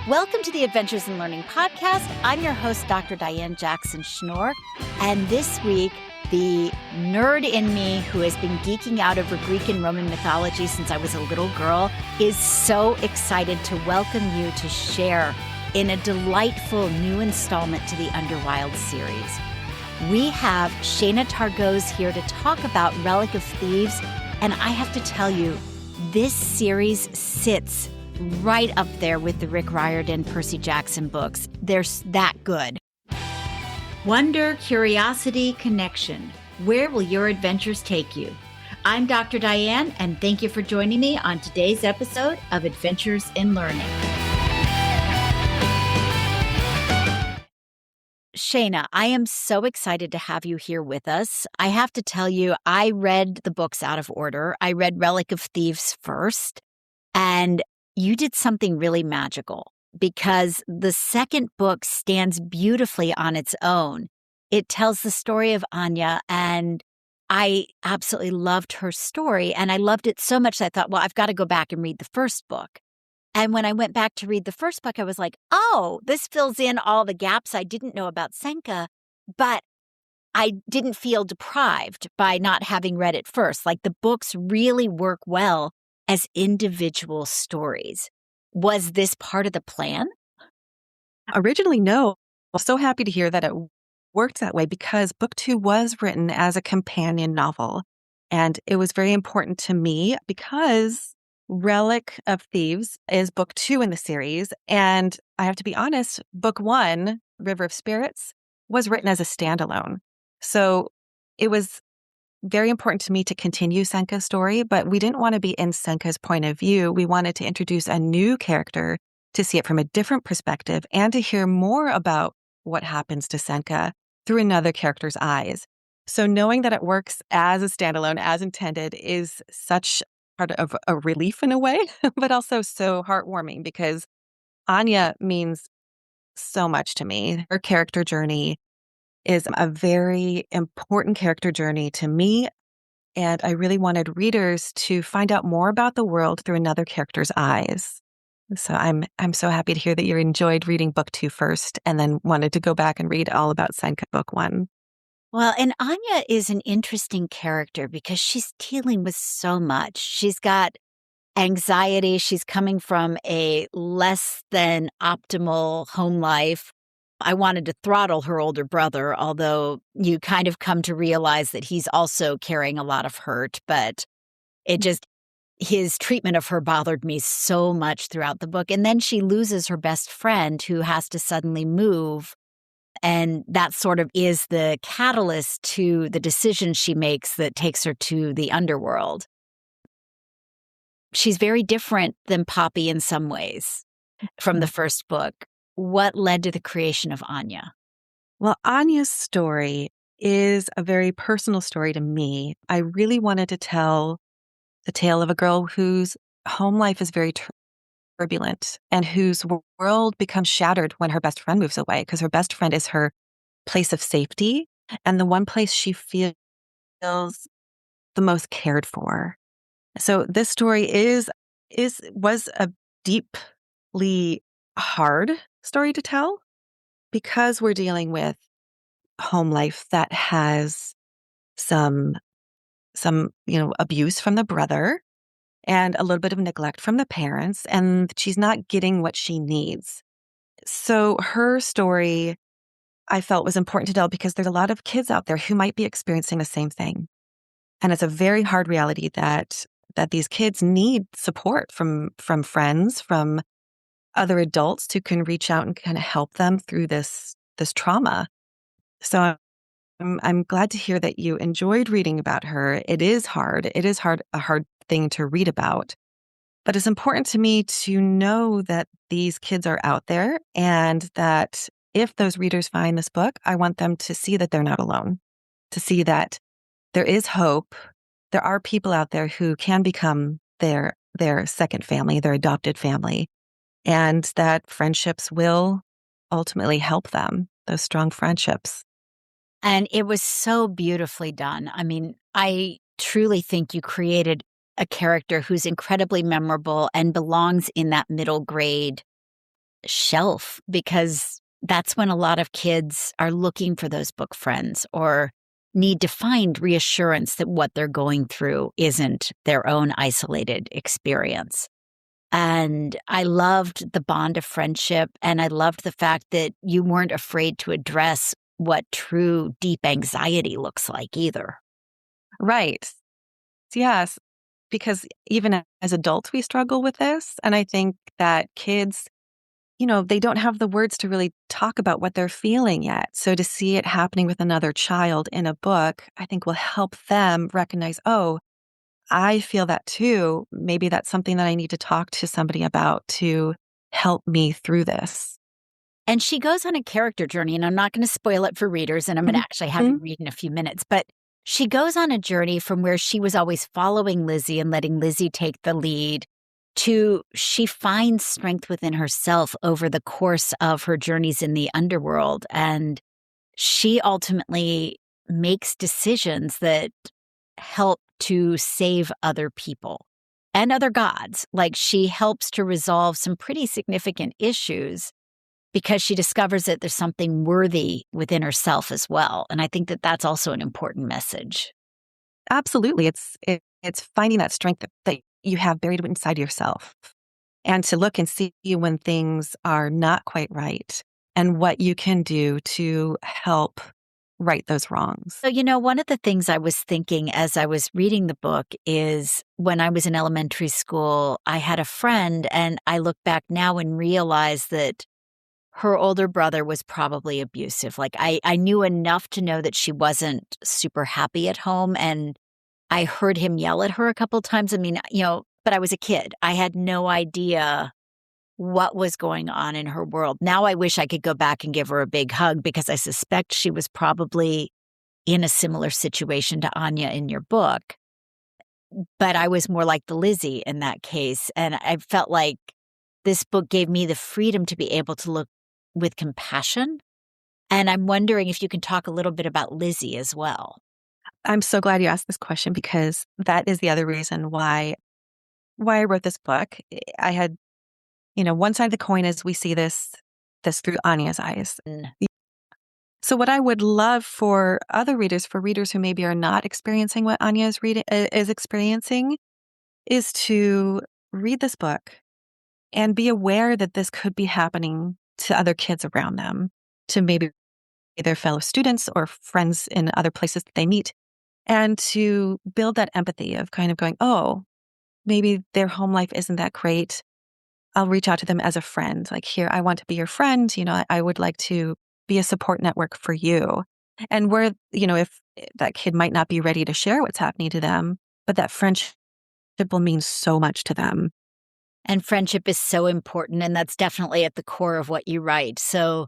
Welcome to the Adventures in Learning podcast. I'm your host, Dr. Diane Jackson Schnorr. And this week, the nerd in me who has been geeking out over Greek and Roman mythology since I was a little girl is so excited to welcome you to share in a delightful new installment to the Underwild series. We have Shana Targosz here to talk about Relic of Thieves. And I have to tell you, this series sits right up there with the Rick Riordan, Percy Jackson books. They're that good. Wonder, curiosity, connection. Where will your adventures take you? I'm Dr. Diane, and thank you for joining me on today's episode of Adventures in Learning. Shana, I am so excited to have you here with us. I have to tell you, I read the books out of order. I read Relic of Thieves first, and you did something really magical because the second book stands beautifully on its own. It tells the story of Anya, and I absolutely loved her story, and I loved it so much that I thought, well, I've got to go back and read the first book. And when I went back to read the first book, I was like, oh, this fills in all the gaps I didn't know about Senka, but I didn't feel deprived by not having read it first. Like the books really work well as individual stories. Was this part of the plan? Originally, no. I'm so happy to hear that it worked that way because book 2 was written as a companion novel. And it was very important to me because Relic of Thieves is book 2 in the series. And I have to be honest, book 1, River of Spirits, was written as a standalone. So it was very important to me to continue Senka's story, but we didn't want to be in Senka's point of view. We wanted to introduce a new character to see it from a different perspective and to hear more about what happens to Senka through another character's eyes. So knowing that it works as a standalone, as intended, is such part of a relief in a way, but also so heartwarming because Anya means so much to me. Her character journey is a very important character journey to me. And I really wanted readers to find out more about the world through another character's eyes. So I'm so happy to hear that you enjoyed reading book 2 first and then wanted to go back and read all about Senka book 1. Well, and Anya is an interesting character because she's dealing with so much. She's got anxiety. She's coming from a less than optimal home life. I wanted to throttle her older brother, although you kind of come to realize that he's also carrying a lot of hurt. But his treatment of her bothered me so much throughout the book. And then she loses her best friend who has to suddenly move. And that sort of is the catalyst to the decision she makes that takes her to the underworld. She's very different than Poppy in some ways from the first book. What led to the creation of Anya? Well, Anya's story is a very personal story to me. I really wanted to tell the tale of a girl whose home life is very turbulent and whose world becomes shattered when her best friend moves away because her best friend is her place of safety and the one place she feels the most cared for. So this story was a deeply hard story to tell because we're dealing with home life that has some abuse from the brother and a little bit of neglect from the parents, and she's not getting what she needs. So her story, I felt, was important to tell because there's a lot of kids out there who might be experiencing the same thing. And it's a very hard reality that these kids need support from friends, from other adults who can reach out and kind of help them through this trauma. So I'm glad to hear that you enjoyed reading about her. It is hard. A hard thing to read about. But it's important to me to know that these kids are out there and that if those readers find this book, I want them to see that they're not alone, to see that there is hope. There are people out there who can become their second family, their adopted family, and that friendships will ultimately help them, those strong friendships. And it was so beautifully done. I mean, I truly think you created a character who's incredibly memorable and belongs in that middle grade shelf because that's when a lot of kids are looking for those book friends or need to find reassurance that what they're going through isn't their own isolated experience. And I loved the bond of friendship, and I loved the fact that you weren't afraid to address what true deep anxiety looks like either. Right. Yes. Because even as adults, we struggle with this. And I think that kids, they don't have the words to really talk about what they're feeling yet. So to see it happening with another child in a book, I think will help them recognize, oh, I feel that too. Maybe that's something that I need to talk to somebody about to help me through this. And she goes on a character journey, and I'm not going to spoil it for readers, and I'm going to actually have you read in a few minutes, but she goes on a journey from where she was always following Lizzie and letting Lizzie take the lead to she finds strength within herself over the course of her journeys in the underworld. And she ultimately makes decisions that help to save other people and other gods. Like she helps to resolve some pretty significant issues because she discovers that there's something worthy within herself as well. And I think that that's also an important message. Absolutely. It's finding that strength that you have buried inside yourself and to look and see when things are not quite right and what you can do to help right those wrongs. So, one of the things I was thinking as I was reading the book is when I was in elementary school, I had a friend, and I look back now and realize that her older brother was probably abusive. Like I knew enough to know that she wasn't super happy at home. And I heard him yell at her a couple times. I mean, but I was a kid. I had no idea what was going on in her world. Now I wish I could go back and give her a big hug because I suspect she was probably in a similar situation to Anya in your book. But I was more like the Lizzie in that case. And I felt like this book gave me the freedom to be able to look with compassion. And I'm wondering if you can talk a little bit about Lizzie as well. I'm so glad you asked this question because that is the other reason why I wrote this book. I had, one side of the coin is we see this through Anya's eyes. So what I would love for other readers, for readers who maybe are not experiencing what Anya is experiencing, is to read this book and be aware that this could be happening to other kids around them, to maybe their fellow students or friends in other places that they meet, and to build that empathy of kind of going, oh, maybe their home life isn't that great. I'll reach out to them as a friend. Like, here, I want to be your friend. I would like to be a support network for you. And where, if that kid might not be ready to share what's happening to them, but that friendship will mean so much to them. And friendship is so important. And that's definitely at the core of what you write. So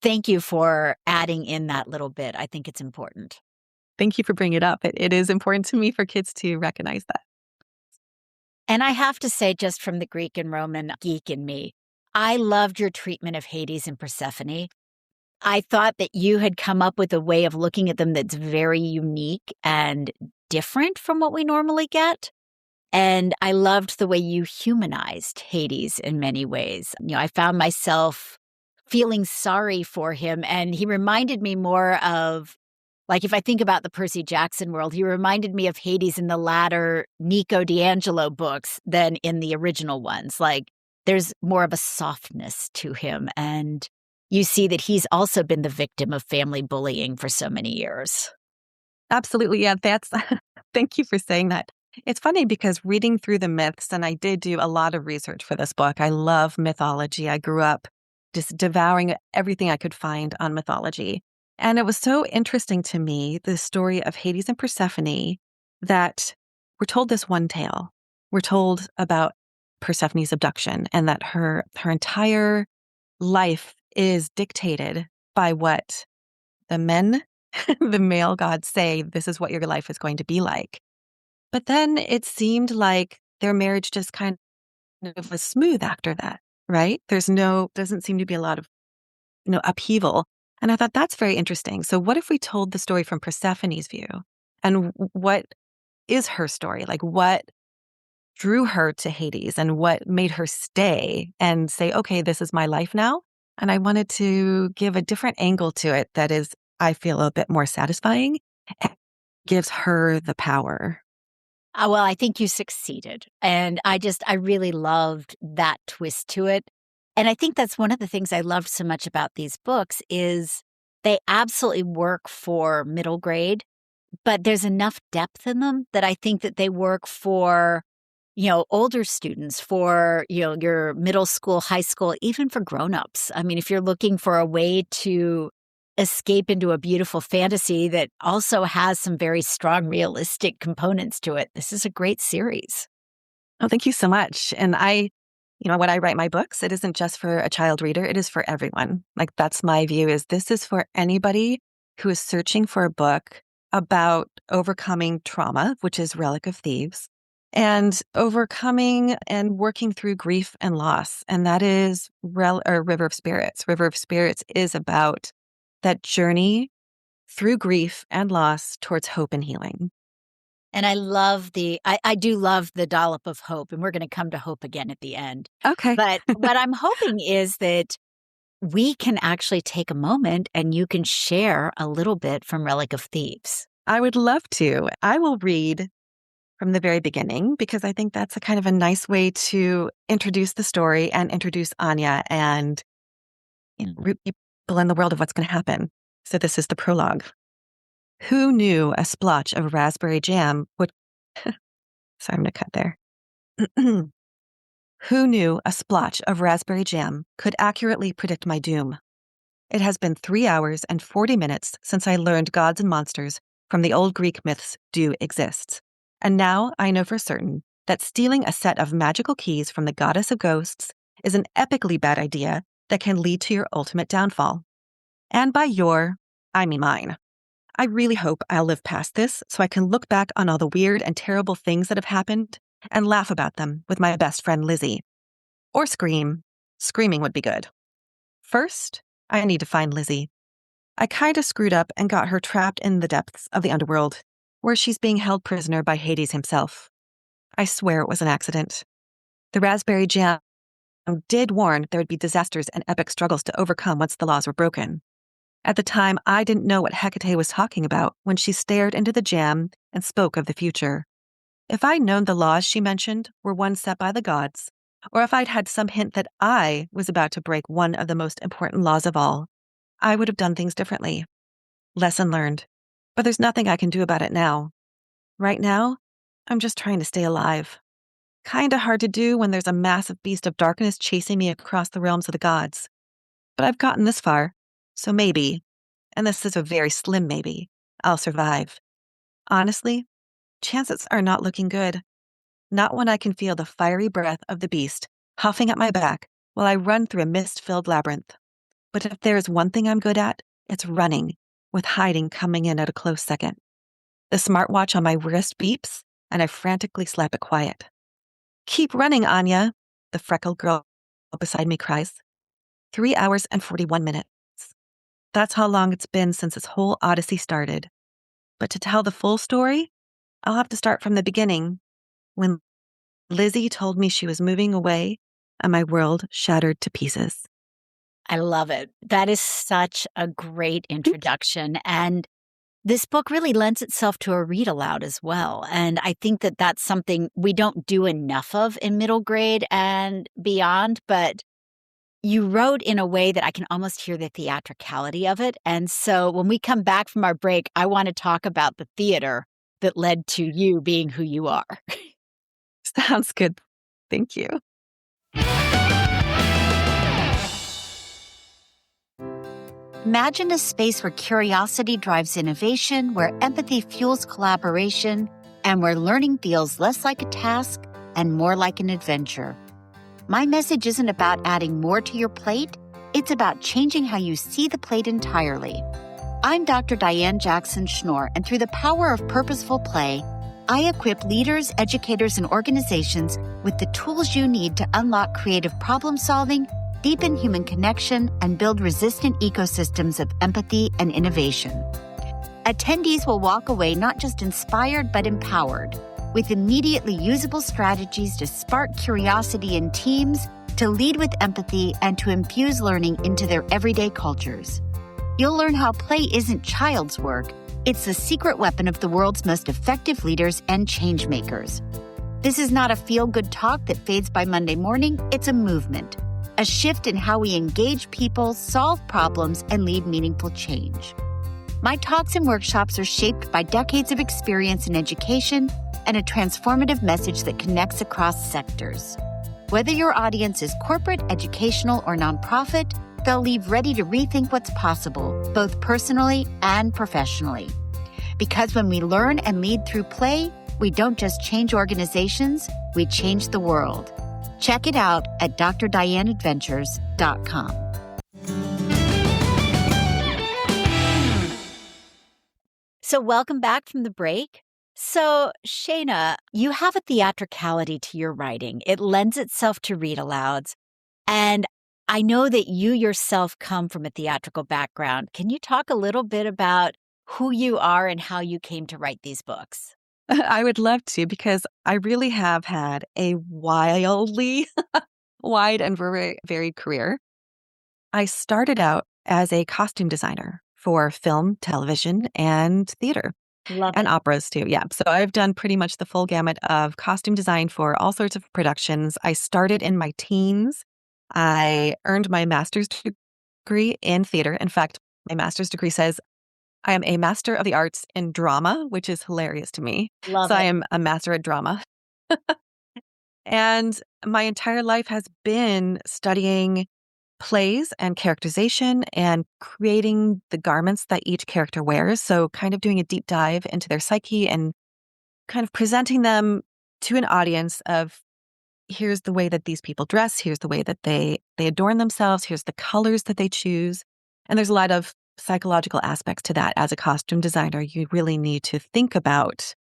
thank you for adding in that little bit. I think it's important. Thank you for bringing it up. It is important to me for kids to recognize that. And I have to say, just from the Greek and Roman geek in me, I loved your treatment of Hades and Persephone. I thought that you had come up with a way of looking at them that's very unique and different from what we normally get. And I loved the way you humanized Hades in many ways. I found myself feeling sorry for him, and he reminded me more of, like, if I think about the Percy Jackson world, he reminded me of Hades in the latter Nico D'Angelo books than in the original ones. Like, there's more of a softness to him, and you see that he's also been the victim of family bullying for so many years. Absolutely. Yeah, that's thank you for saying that. It's funny because reading through the myths, and I did do a lot of research for this book. I love mythology. I grew up just devouring everything I could find on mythology. And it was so interesting to me, the story of Hades and Persephone, that we're told this one tale. We're told about Persephone's abduction and that her entire life is dictated by what the men, the male gods say, this is what your life is going to be like. But then it seemed like their marriage just kind of was smooth after that, right? Doesn't seem to be a lot of, upheaval. And I thought that's very interesting. So what if we told the story from Persephone's view? And what is her story? Like, what drew her to Hades and what made her stay and say, okay, this is my life now. And I wanted to give a different angle to it that is, I feel, a bit more satisfying and gives her the power. Well, I think you succeeded. And I really loved that twist to it. And I think that's one of the things I loved so much about these books is they absolutely work for middle grade, but there's enough depth in them that I think that they work for, older students, for, your middle school, high school, even for grownups. I mean, if you're looking for a way to escape into a beautiful fantasy that also has some very strong realistic components to it, this is a great series. Oh, thank you so much. And when I write my books, it isn't just for a child reader, it is for everyone. Like, that's my view, is this is for anybody who is searching for a book about overcoming trauma, which is Relic of Thieves, and overcoming and working through grief and loss. And that is River of Spirits. River of Spirits is about that journey through grief and loss towards hope and healing. And I do love the dollop of hope, and we're going to come to hope again at the end. Okay. But what I'm hoping is that we can actually take a moment and you can share a little bit from Relic of Thieves. I would love to. I will read from the very beginning because I think that's a kind of a nice way to introduce the story and introduce Anya and root people in the world of what's going to happen. So this is the prologue. Who knew a splotch of raspberry jam would... Sorry, I'm going to cut there. Who knew a splotch of raspberry jam could accurately predict my doom? It has been 3 hours and 40 minutes since I learned gods and monsters from the old Greek myths do exist. And now I know for certain that stealing a set of magical keys from the goddess of ghosts is an epically bad idea that can lead to your ultimate downfall. And by your, I mean mine. I really hope I'll live past this so I can look back on all the weird and terrible things that have happened and laugh about them with my best friend Lizzie. Or scream. Screaming would be good. First, I need to find Lizzie. I kind of screwed up and got her trapped in the depths of the underworld, where she's being held prisoner by Hades himself. I swear it was an accident. The raspberry jam did warn there would be disasters and epic struggles to overcome once the laws were broken. At the time, I didn't know what Hecate was talking about when she stared into the jam and spoke of the future. If I'd known the laws she mentioned were ones set by the gods, or if I'd had some hint that I was about to break one of the most important laws of all, I would have done things differently. Lesson learned. But there's nothing I can do about it now. Right now, I'm just trying to stay alive. Kinda hard to do when there's a massive beast of darkness chasing me across the realms of the gods. But I've gotten this far, so maybe, and this is a very slim maybe, I'll survive. Honestly, chances are not looking good. Not when I can feel the fiery breath of the beast huffing at my back while I run through a mist-filled labyrinth. But if there is one thing I'm good at, it's running, with hiding coming in at a close second. The smartwatch on my wrist beeps, and I frantically slap it quiet. Keep running, Anya, the freckled girl beside me cries. 3 hours and 41 minutes. That's how long it's been since this whole odyssey started. But to tell the full story, I'll have to start from the beginning, when Lizzie told me she was moving away and my world shattered to pieces. I love it. That is such a great introduction. And this book really lends itself to a read aloud as well. And I think that that's something we don't do enough of in middle grade and beyond. But you wrote in a way that I can almost hear the theatricality of it. And so when we come back from our break, I want to talk about the theater that led to you being who you are. Sounds good. Thank you. Imagine a space where curiosity drives innovation, where empathy fuels collaboration, and where learning feels less like a task and more like an adventure. My message isn't about adding more to your plate. It's about changing how you see the plate entirely. I'm Dr. Diane Jackson Schnorr, and through the power of purposeful play, I equip leaders, educators, and organizations with the tools you need to unlock creative problem solving, deepen human connection, and build resistant ecosystems of empathy and innovation. Attendees will walk away not just inspired, but empowered. with immediately usable strategies to spark curiosity in teams, to lead with empathy, and to infuse learning into their everyday cultures. You'll learn how play isn't child's work. It's the secret weapon of the world's most effective leaders and change makers. This is not a feel-good talk that fades by Monday morning. It's a movement, a shift in how we engage people, solve problems, and lead meaningful change. My talks and workshops are shaped by decades of experience in education and a transformative message that connects across sectors. Whether your audience is corporate, educational, or nonprofit, they'll leave ready to rethink what's possible, both personally and professionally. Because when we learn and lead through play, we don't just change organizations, we change the world. Check it out at drdianeadventures.com. So welcome back from the break. So, Shana, you have a theatricality to your writing. It lends itself to read-alouds. And I know that you yourself come from a theatrical background. Can you talk a little bit about who you are and how you came to write these books? I would love to, because I really have had a wildly wide and very varied career. I started out as a costume designer for film, television, and theater. Love And it. operas too. Yeah. So I've done pretty much the full gamut of costume design for all sorts of productions. I started in my teens. I earned my master's degree in theater. In fact, my master's degree says I am a master of the arts in drama, which is hilarious to me. Love So I it. am a master at drama. And my entire life has been studying plays and characterization and creating the garments that each character wears. So kind of doing a deep dive into their psyche and kind of presenting them to an audience of, here's the way that these people dress, here's the way that they adorn themselves, here's the colors that they choose. And there's a lot of psychological aspects to that. As a costume designer, you really need to think about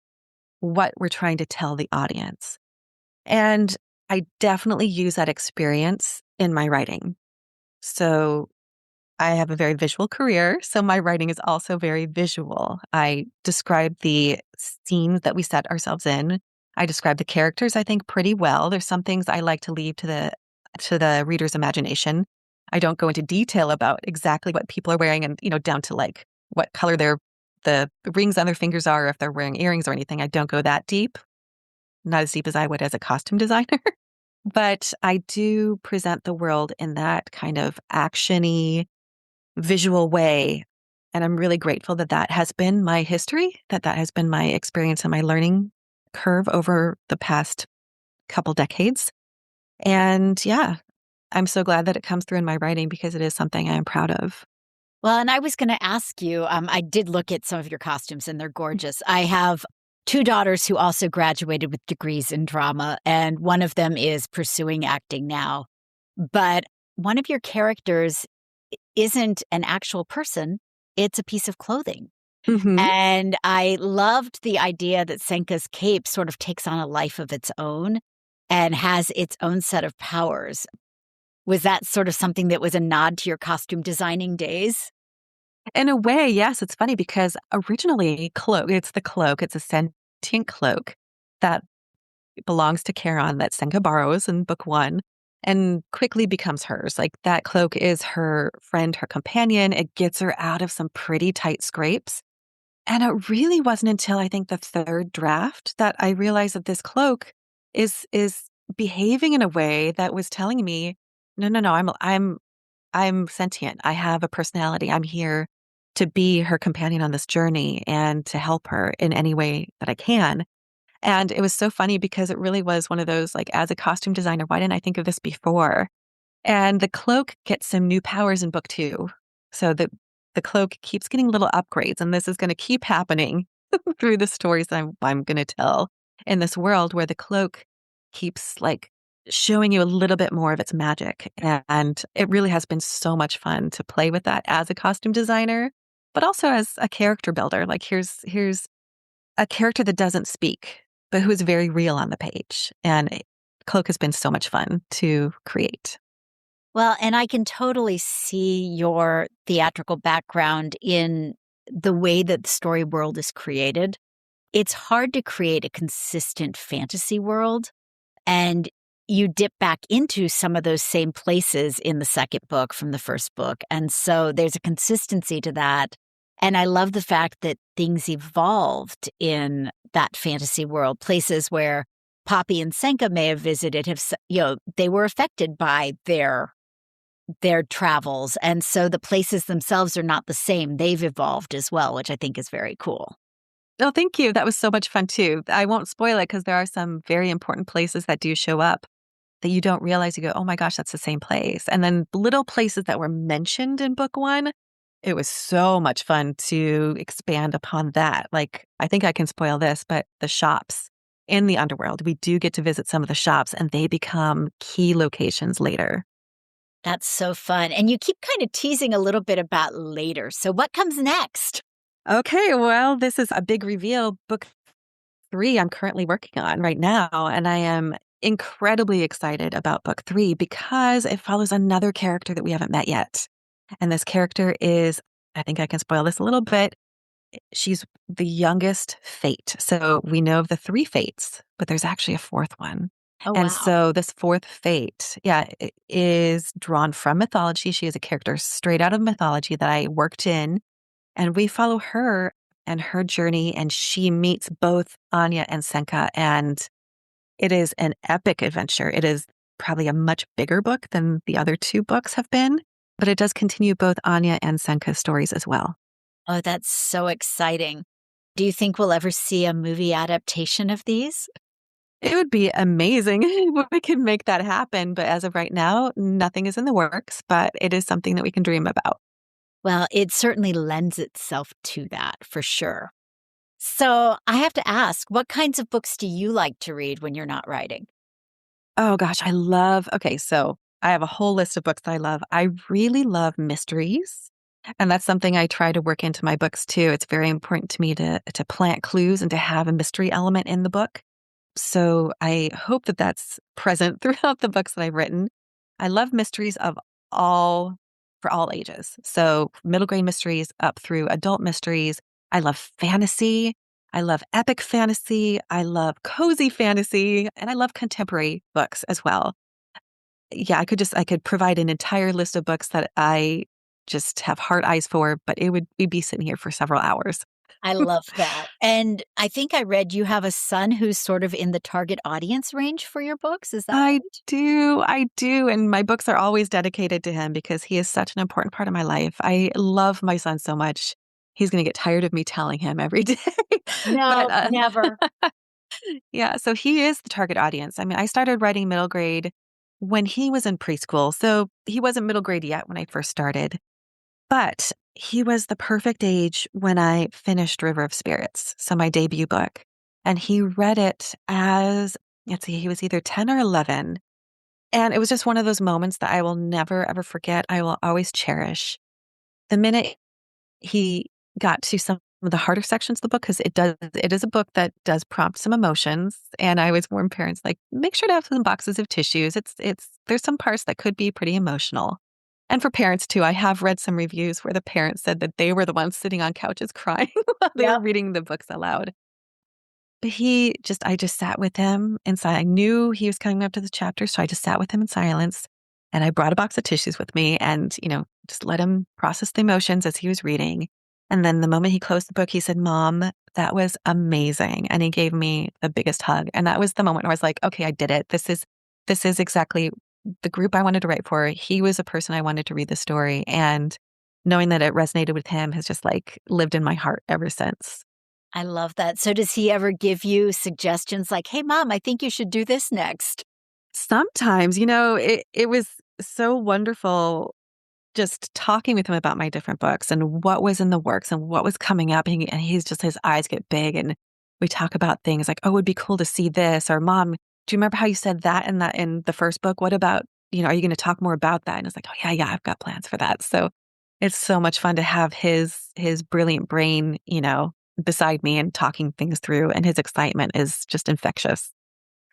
what we're trying to tell the audience. And I definitely use that experience in my writing. So I have a very visual career, so my writing is also very visual. I describe the scenes that we set ourselves in. I describe the characters, I think, pretty well. There's some things I like to leave to the reader's imagination. I don't go into detail about exactly what people are wearing and, down to like what color the rings on their fingers are, if they're wearing earrings or anything. I don't go that deep, not as deep as I would as a costume designer. But I do present the world in that kind of action-y, visual way. And I'm really grateful that that has been my history, that has been my experience and my learning curve over the past couple decades. And yeah, I'm so glad that it comes through in my writing, because it is something I am proud of. Well, and I was going to ask you, I did look at some of your costumes and they're gorgeous. I have two daughters who also graduated with degrees in drama, and one of them is pursuing acting now. But one of your characters isn't an actual person, it's a piece of clothing. Mm-hmm. And I loved the idea that Senka's cape sort of takes on a life of its own and has its own set of powers. Was that sort of something that was a nod to your costume designing days? In a way, yes. It's funny because originally it's the cloak. It's a sentient cloak that belongs to Charon that Senka borrows in book one and quickly becomes hers. Like, that cloak is her friend, her companion. It gets her out of some pretty tight scrapes. And it really wasn't until I think the third draft that I realized that this cloak is behaving in a way that was telling me, no, I'm sentient. I have a personality. I'm here to be her companion on this journey and to help her in any way that I can. And it was so funny because it really was one of those, like, as a costume designer, why didn't I think of this before? And the cloak gets some new powers in book two. So the cloak keeps getting little upgrades, and this is going to keep happening through the stories that I'm going to tell in this world, where the cloak keeps like showing you a little bit more of its magic. And it really has been so much fun to play with that as a costume designer, but also as a character builder. Like, here's a character that doesn't speak, but who is very real on the page. And cloak has been so much fun to create. Well, and I can totally see your theatrical background in the way that the story world is created. it's hard to create a consistent fantasy world. And you dip back into some of those same places in the second book from the first book. And so there's a consistency to that. And I love the fact that things evolved in that fantasy world, places where Poppy and Senka may have visited, they were affected by their travels. And so the places themselves are not the same. They've evolved as well, which I think is very cool. Oh, thank you. That was so much fun too. I won't spoil it because there are some very important places that do show up that you don't realize. You go, oh my gosh, that's the same place. And then little places that were mentioned in book one, it was so much fun to expand upon that. Like, I think I can spoil this, but the shops in the underworld, we do get to visit some of the shops and they become key locations later. That's so fun. And you keep kind of teasing a little bit about later. So what comes next? Okay, well, this is a big reveal. Book 3 I'm currently working on right now, and I am incredibly excited about book 3 because it follows another character that we haven't met yet. And this character is, I think I can spoil this a little bit, she's the youngest fate. So we know of the 3 fates, but there's actually a 4th one. Oh, And wow. so this 4th fate, is drawn from mythology. She is a character straight out of mythology that I worked in. And we follow her and her journey, and she meets both Anya and Senka, and it is an epic adventure. It is probably a much bigger book than the other 2 books have been, but it does continue both Anya and Senka's stories as well. Oh, that's so exciting. Do you think we'll ever see a movie adaptation of these? It would be amazing if we could make that happen, but as of right now, nothing is in the works, but it is something that we can dream about. Well, it certainly lends itself to that for sure. So I have to ask, what kinds of books do you like to read when you're not writing? Oh gosh, so I have a whole list of books that I love. I really love mysteries. And that's something I try to work into my books too. It's very important to me to plant clues and to have a mystery element in the book. So I hope that that's present throughout the books that I've written. I love mysteries for all ages. So middle grade mysteries up through adult mysteries. I love fantasy. I love epic fantasy. I love cozy fantasy, and I love contemporary books as well. Yeah, I could provide an entire list of books that I just have hard eyes for, but we'd be sitting here for several hours. I love that. And I think I read you have a son who's sort of in the target audience range for your books. Is that right? I do. And my books are always dedicated to him because he is such an important part of my life. I love my son so much. He's going to get tired of me telling him every day. No, but never. yeah, so he is the target audience. I mean, I started writing middle grade when he was in preschool. So he wasn't middle grade yet when I first started. But he was the perfect age when I finished River of Spirits, so my debut book. And he read it as, let's see, he was either 10 or 11. And it was just one of those moments that I will never, ever forget. I will always cherish. The minute he got to some of the harder sections of the book, because it is a book that does prompt some emotions. And I always warn parents, like, make sure to have some boxes of tissues. There's some parts that could be pretty emotional. And for parents too, I have read some reviews where the parents said that they were the ones sitting on couches crying while they were reading the books aloud. But I just sat with him inside. I knew he was coming up to the chapter, so I just sat with him in silence. And I brought a box of tissues with me and, just let him process the emotions as he was reading. And then the moment he closed the book, he said, "Mom, that was amazing." And he gave me the biggest hug. And that was the moment where I was like, okay, I did it. This is exactly the group I wanted to write for. He was a person I wanted to read the story. And knowing that it resonated with him has just like lived in my heart ever since. I love that. So does he ever give you suggestions like, hey, Mom, I think you should do this next? Sometimes, it was so wonderful just talking with him about my different books and what was in the works and what was coming up. And his eyes get big and we talk about things like, oh, it would be cool to see this. Or, Mom, do you remember how you said that in the first book? What about, are you going to talk more about that? And it's like, oh yeah, I've got plans for that. So it's so much fun to have his brilliant brain, beside me and talking things through. And his excitement is just infectious.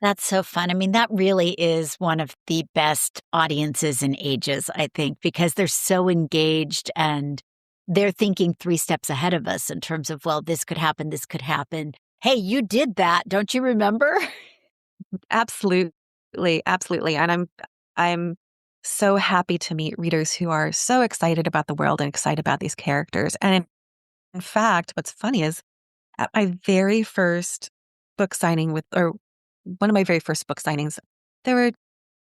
That's so fun. I mean, that really is one of the best audiences and ages, I think, because they're so engaged and they're thinking 3 steps ahead of us in terms of, well, this could happen, this could happen. Hey, you did that. Don't you remember? Absolutely, absolutely. And I'm so happy to meet readers who are so excited about the world and excited about these characters. And in fact, what's funny is at my very first book signing or one of my very first book signings, there were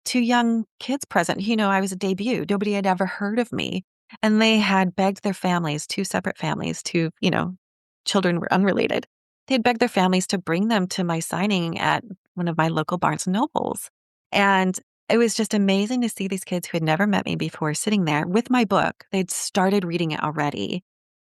two young kids present. I was a debut. Nobody had ever heard of me. And they had begged their families, two separate families, children were unrelated. They had begged their families to bring them to my signing at one of my local Barnes and Nobles. And it was just amazing to see these kids who had never met me before sitting there with my book. They'd started reading it already.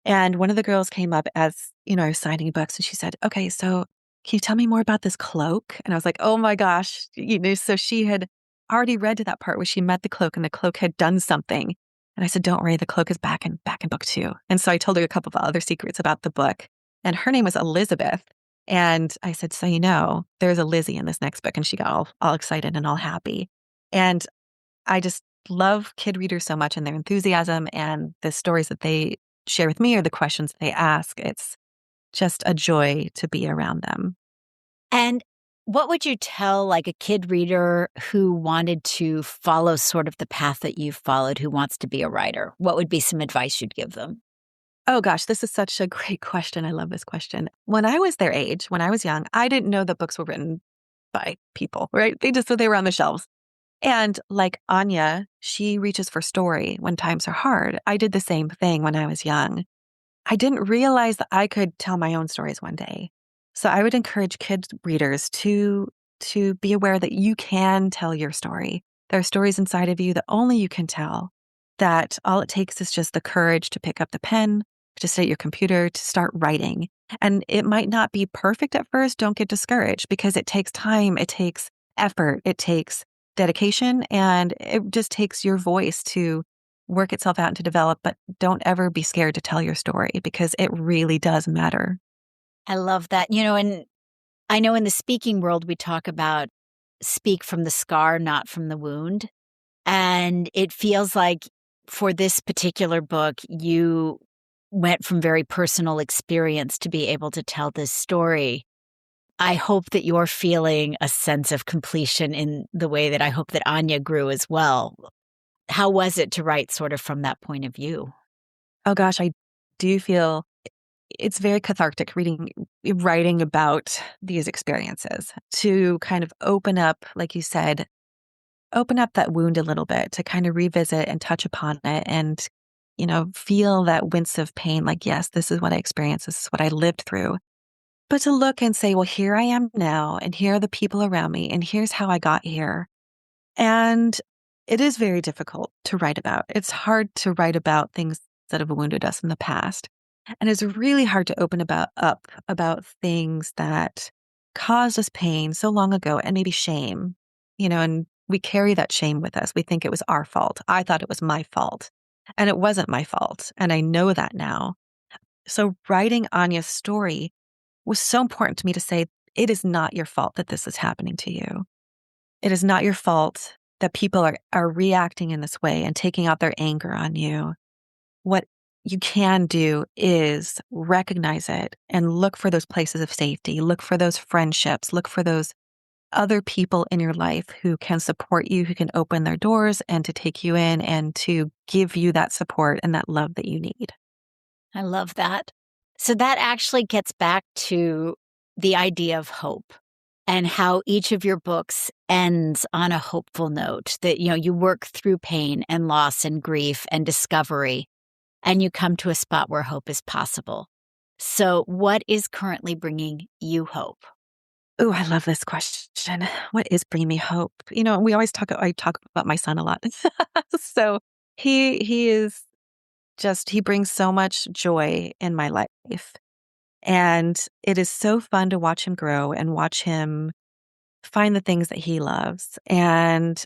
And one of the girls came up as, I was signing books and she said, "Okay, so can you tell me more about this cloak?" And I was like, "Oh my gosh." So she had already read to that part where she met the cloak and the cloak had done something. And I said, "Don't worry, the cloak is back in book 2." And so I told her a couple of other secrets about the book. And her name was Elizabeth. And I said, "So there's a Lizzie in this next book." And she got all excited and all happy. And I just love kid readers so much and their enthusiasm and the stories that they share with me or the questions they ask. It's just a joy to be around them. And what would you tell like a kid reader who wanted to follow sort of the path that you've followed, who wants to be a writer? What would be some advice you'd give them? Oh gosh, this is such a great question. I love this question. When I was their age, when I was young, I didn't know that books were written by people, right? They were on the shelves. And like Anya, she reaches for story when times are hard. I did the same thing when I was young. I didn't realize that I could tell my own stories one day. So I would encourage kids readers to be aware that you can tell your story. There are stories inside of you that only you can tell. That all it takes is just the courage to pick up the pen, to sit at your computer, to start writing. And it might not be perfect at first. Don't get discouraged because it takes time, it takes effort, it takes dedication, and it just takes your voice to work itself out and to develop. But don't ever be scared to tell your story because it really does matter. I love that. And I know in the speaking world, we talk about speak from the scar, not from the wound. And it feels like for this particular book, you went from very personal experience to be able to tell this story. I hope that you're feeling a sense of completion in the way that I hope that Anya grew as well. How was it to write sort of from that point of view? Oh gosh, I do feel it's very cathartic writing about these experiences to kind of open up, like you said, open up that wound a little bit to kind of revisit and touch upon it and, feel that wince of pain. Like, yes, this is what I experienced. This is what I lived through. But to look and say, well, here I am now, and here are the people around me, and here's how I got here. And it is very difficult to write about. It's hard to write about things that have wounded us in the past. And it's really hard to up about things that caused us pain so long ago and maybe shame, and we carry that shame with us. We think it was our fault. I thought it was my fault and it wasn't my fault. And I know that now. So writing Anya's story was so important to me to say, it is not your fault that this is happening to you. It is not your fault that people are reacting in this way and taking out their anger on you. What you can do is recognize it and look for those places of safety, look for those friendships, look for those other people in your life who can support you, who can open their doors and to take you in and to give you that support and that love that you need. I love that. So that actually gets back to the idea of hope and how each of your books ends on a hopeful note that, you work through pain and loss and grief and discovery, and you come to a spot where hope is possible. So what is currently bringing you hope? Oh, I love this question. What is bringing me hope? I talk about my son a lot. So he is he brings so much joy in my life. And it is so fun to watch him grow and watch him find the things that he loves. And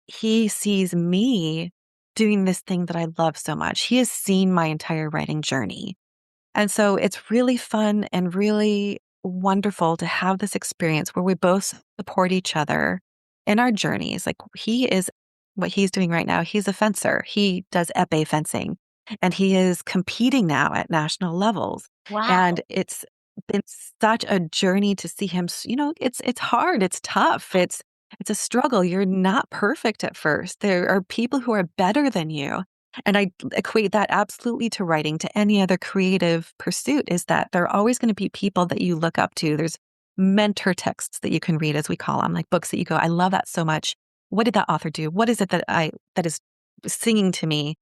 he sees me doing this thing that I love so much. He has seen my entire writing journey. And so it's really fun and really wonderful to have this experience where we both support each other in our journeys. Like what he's doing right now, he's a fencer. He does epee fencing and he is competing now at national levels. Wow. And it's been such a journey to see him, it's hard, it's tough, it's a struggle. You're not perfect at first. There are people who are better than you. And I equate that absolutely to writing, to any other creative pursuit, is that there are always going to be people that you look up to. There's mentor texts that you can read, as we call them, like books that you go, I love that so much. What did that author do? What is it that is singing to me?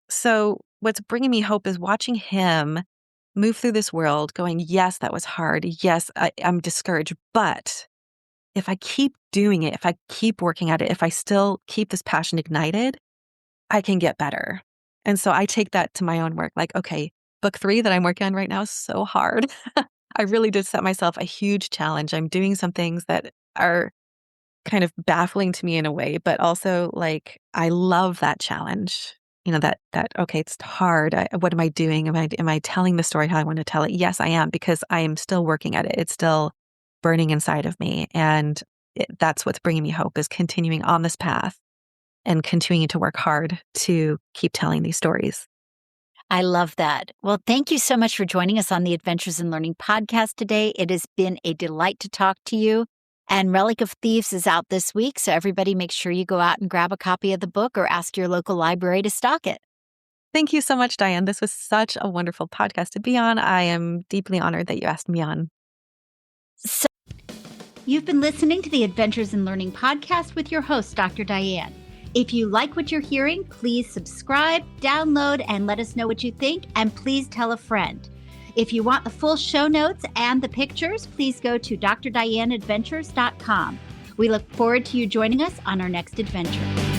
So what's bringing me hope is watching him move through this world going, yes, that was hard. Yes, I'm discouraged. But if I keep doing it, if I keep working at it, if I still keep this passion ignited, I can get better. And so I take that to my own work. Like, okay, book 3 that I'm working on right now is so hard. I really did set myself a huge challenge. I'm doing some things that are kind of baffling to me in a way, but also like, I love that challenge. Okay, it's hard. What am I doing? Am I telling the story how I want to tell it? Yes, I am, because I am still working at it. It's still burning inside of me. And that's what's bringing me hope, is continuing on this path and continuing to work hard to keep telling these stories. I love that. Well, thank you so much for joining us on the Adventures in Learning podcast today. It has been a delight to talk to you. And Relic of Thieves is out this week, so everybody make sure you go out and grab a copy of the book or ask your local library to stock it. Thank you so much, Diane. This was such a wonderful podcast to be on. I am deeply honored that you asked me on. So, you've been listening to the Adventures in Learning podcast with your host, Dr. Diane. If you like what you're hearing, please subscribe, download, and let us know what you think, and please tell a friend. If you want the full show notes and the pictures, please go to drdianeadventures.com. We look forward to you joining us on our next adventure.